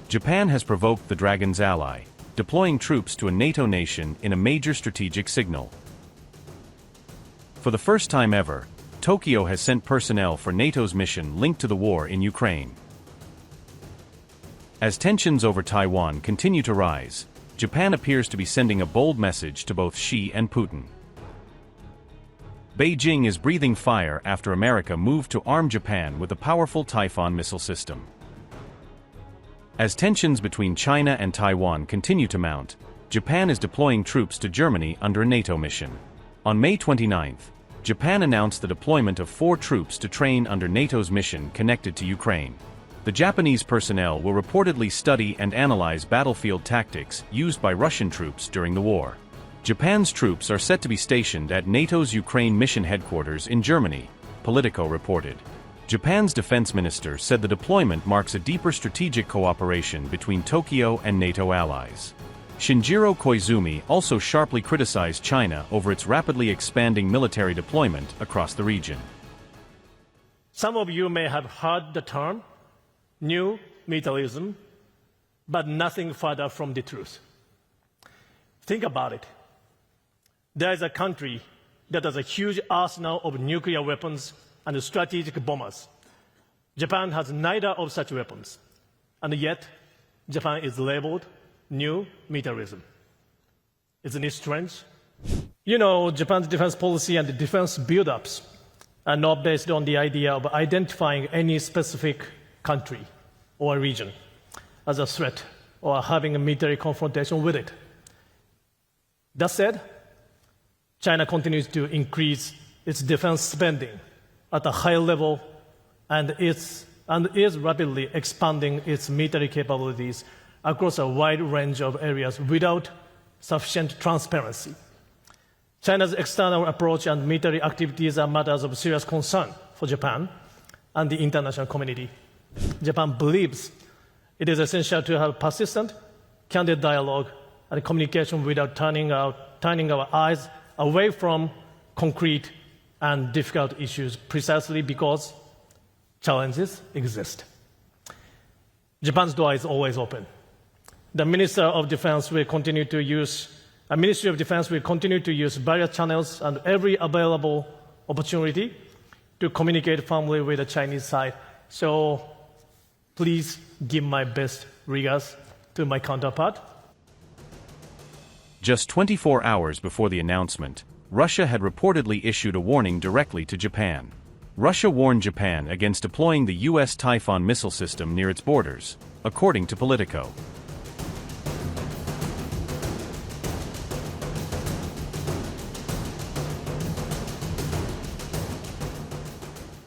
Japan has provoked the Dragon's ally, deploying troops to a NATO nation in a major strategic signal. For the first time ever, Tokyo has sent personnel for NATO's mission linked to the war in Ukraine. As tensions over Taiwan continue to rise, Japan appears to be sending a bold message to both Xi and Putin. Beijing is breathing fire after America moved to arm Japan with a powerful Typhoon missile system. As tensions between China and Taiwan continue to mount, Japan is deploying troops to Germany under a NATO mission. On May 29, Japan announced the deployment of 4 troops to train under NATO's mission connected to Ukraine. The Japanese personnel will reportedly study and analyze battlefield tactics used by Russian troops during the war. Japan's troops are set to be stationed at NATO's Ukraine mission headquarters in Germany, Politico reported. Japan's defense minister said the deployment marks a deeper strategic cooperation between Tokyo and NATO allies. Shinjiro Koizumi also sharply criticized China over its rapidly expanding military deployment across the region. Some of you may have heard the term new militarism, but nothing further from the truth. Think about it. There is a country that has a huge arsenal of nuclear weapons and strategic bombers. Japan has neither of such weapons, and yet Japan is labeled new militarism. Isn't it strange? You know, Japan's defense policy and the defense buildups are not based on the idea of identifying any specific country or region as a threat or having a military confrontation with it. That said, China continues to increase its defense spending at a high level and is rapidly expanding its military capabilities across a wide range of areas without sufficient transparency. China's external approach and military activities are matters of serious concern for Japan and the international community. Japan believes it is essential to have persistent, candid dialogue and communication without turning our eyes away from concrete and difficult issues precisely because challenges exist. Japan's door is always open. The Ministry of Defense will continue to use various channels and every available opportunity to communicate firmly with the Chinese side. So please give my best regards to my counterpart. Just 24 hours before the announcement, Russia had reportedly issued a warning directly to Japan. Russia warned Japan against deploying the U.S. Typhoon missile system near its borders, according to Politico.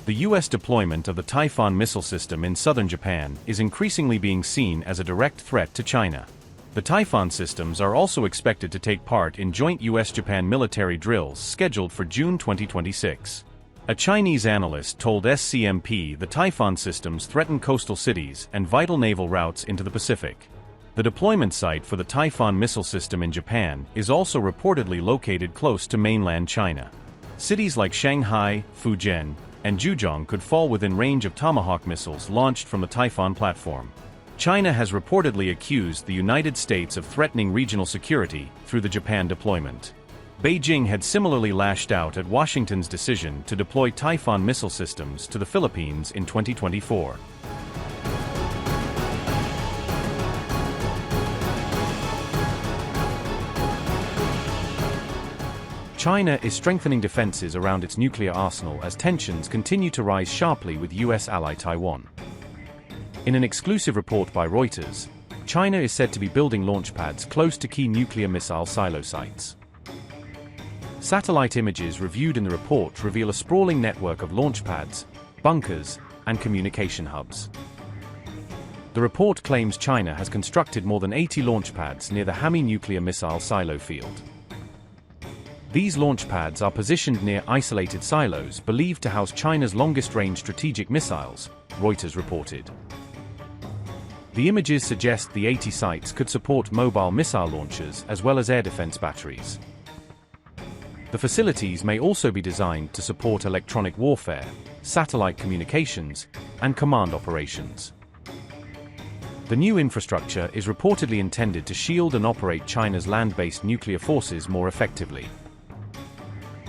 The U.S. deployment of the Typhoon missile system in southern Japan is increasingly being seen as a direct threat to China. The Typhoon systems are also expected to take part in joint U.S.-Japan military drills scheduled for June 2026. A Chinese analyst told SCMP the Typhoon systems threaten coastal cities and vital naval routes into the Pacific. The deployment site for the Typhoon missile system in Japan is also reportedly located close to mainland China. Cities like Shanghai, Fujian, and Zhejiang could fall within range of Tomahawk missiles launched from the Typhoon platform. China has reportedly accused the United States of threatening regional security through the Japan deployment. Beijing had similarly lashed out at Washington's decision to deploy Typhoon missile systems to the Philippines in 2024. China is strengthening defenses around its nuclear arsenal as tensions continue to rise sharply with U.S. ally Taiwan. In an exclusive report by Reuters, China is said to be building launch pads close to key nuclear missile silo sites. Satellite images reviewed in the report reveal a sprawling network of launch pads, bunkers, and communication hubs. The report claims China has constructed more than 80 launch pads near the Hami nuclear missile silo field. These launch pads are positioned near isolated silos believed to house China's longest-range strategic missiles, Reuters reported. The images suggest the 80 sites could support mobile missile launchers as well as air defense batteries. The facilities may also be designed to support electronic warfare, satellite communications, and command operations. The new infrastructure is reportedly intended to shield and operate China's land-based nuclear forces more effectively.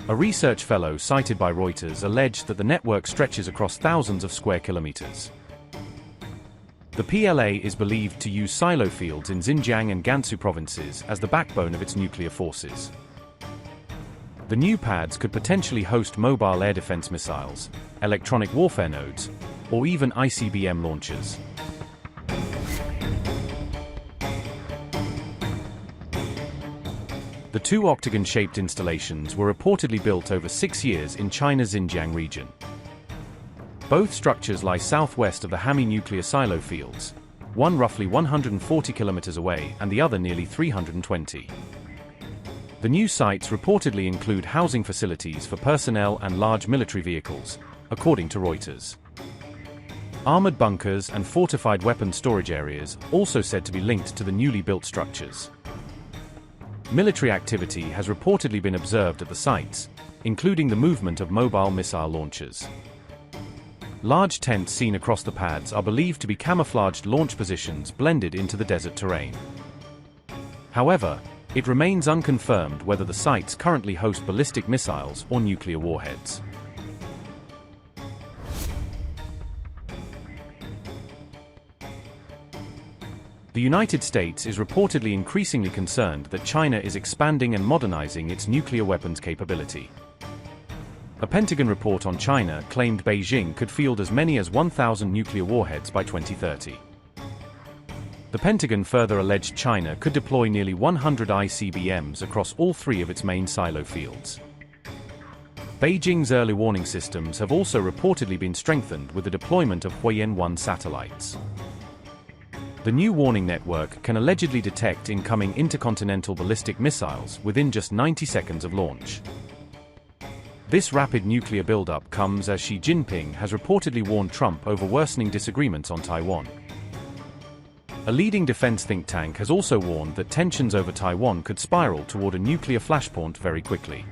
A research fellow cited by Reuters alleged that the network stretches across thousands of square kilometers. The PLA is believed to use silo fields in Xinjiang and Gansu provinces as the backbone of its nuclear forces. The new pads could potentially host mobile air defense missiles, electronic warfare nodes, or even ICBM launchers. The two octagon-shaped installations were reportedly built over 6 years in China's Xinjiang region. Both structures lie southwest of the Hami nuclear silo fields, one roughly 140 kilometers away and the other nearly 320. The new sites reportedly include housing facilities for personnel and large military vehicles, according to Reuters. Armored bunkers and fortified weapons storage areas also said to be linked to the newly built structures. Military activity has reportedly been observed at the sites, including the movement of mobile missile launchers. Large tents seen across the pads are believed to be camouflaged launch positions blended into the desert terrain. However, it remains unconfirmed whether the sites currently host ballistic missiles or nuclear warheads. The United States is reportedly increasingly concerned that China is expanding and modernizing its nuclear weapons capability. A Pentagon report on China claimed Beijing could field as many as 1,000 nuclear warheads by 2030. The Pentagon further alleged China could deploy nearly 100 ICBMs across all three of its main silo fields. Beijing's early warning systems have also reportedly been strengthened with the deployment of Huayan-1 satellites. The new warning network can allegedly detect incoming intercontinental ballistic missiles within just 90 seconds of launch. This rapid nuclear buildup comes as Xi Jinping has reportedly warned Trump over worsening disagreements on Taiwan. A leading defense think tank has also warned that tensions over Taiwan could spiral toward a nuclear flashpoint very quickly.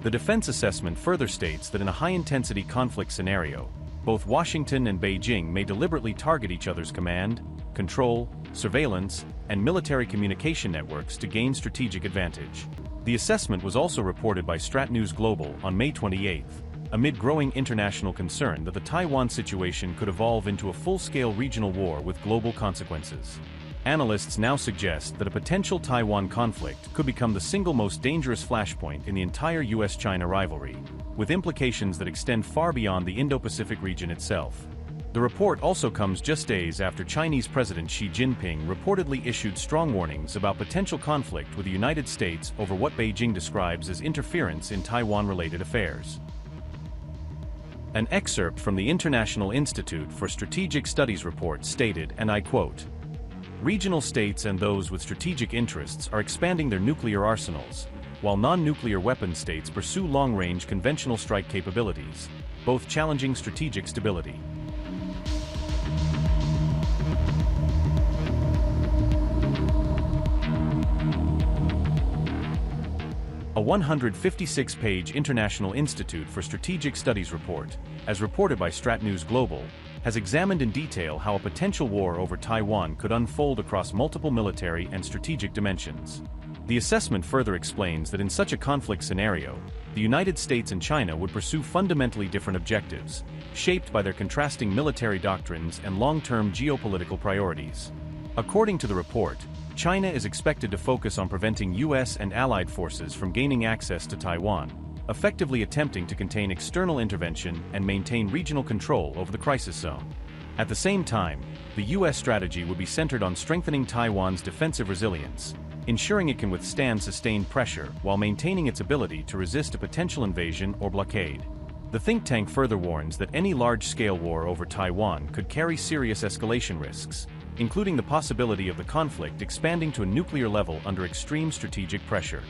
The defense assessment further states that in a high-intensity conflict scenario, both Washington and Beijing may deliberately target each other's command, control, surveillance, and military communication networks to gain strategic advantage. The assessment was also reported by Strat News Global on May 28, amid growing international concern that the Taiwan situation could evolve into a full-scale regional war with global consequences. Analysts now suggest that a potential Taiwan conflict could become the single most dangerous flashpoint in the entire US-China rivalry, with implications that extend far beyond the Indo-Pacific region itself. The report also comes just days after Chinese President Xi Jinping reportedly issued strong warnings about potential conflict with the United States over what Beijing describes as interference in Taiwan-related affairs. An excerpt from the International Institute for Strategic Studies report stated, and I quote, "Regional states and those with strategic interests are expanding their nuclear arsenals, while non-nuclear weapon states pursue long-range conventional strike capabilities, both challenging strategic stability." A 156-page International Institute for Strategic Studies report, as reported by Strat News Global, has examined in detail how a potential war over Taiwan could unfold across multiple military and strategic dimensions. The assessment further explains that in such a conflict scenario, the United States and China would pursue fundamentally different objectives, shaped by their contrasting military doctrines and long-term geopolitical priorities. According to the report, China is expected to focus on preventing US and allied forces from gaining access to Taiwan, effectively attempting to contain external intervention and maintain regional control over the crisis zone. At the same time, the US strategy would be centered on strengthening Taiwan's defensive resilience, ensuring it can withstand sustained pressure while maintaining its ability to resist a potential invasion or blockade. The think tank further warns that any large-scale war over Taiwan could carry serious escalation risks, including the possibility of the conflict expanding to a nuclear level under extreme strategic pressure.